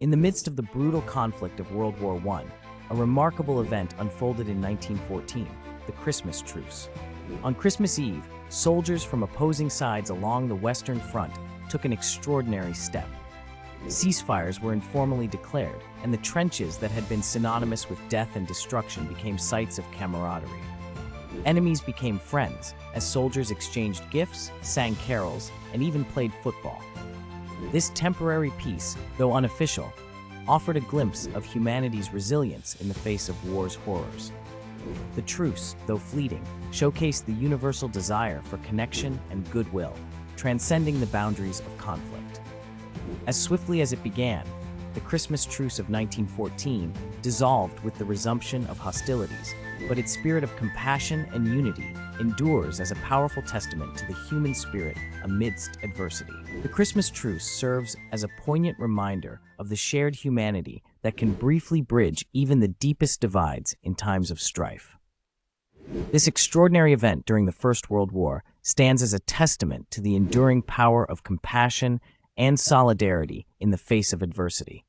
In the midst of the brutal conflict of World War I, a remarkable event unfolded in 1914, the Christmas Truce. On Christmas Eve, soldiers from opposing sides along the Western Front took an extraordinary step. Ceasefires were informally declared, and the trenches that had been synonymous with death and destruction became sites of camaraderie. Enemies became friends, as soldiers exchanged gifts, sang carols, and even played football. This temporary peace, though unofficial, offered a glimpse of humanity's resilience in the face of war's horrors. The truce, though fleeting, showcased the universal desire for connection and goodwill, transcending the boundaries of conflict. As swiftly as it began, the Christmas Truce of 1914 dissolved with the resumption of hostilities, but its spirit of compassion and unity endures as a powerful testament to the human spirit amidst adversity. The Christmas Truce serves as a poignant reminder of the shared humanity that can briefly bridge even the deepest divides in times of strife. This extraordinary event during the First World War stands as a testament to the enduring power of compassion and solidarity in the face of adversity.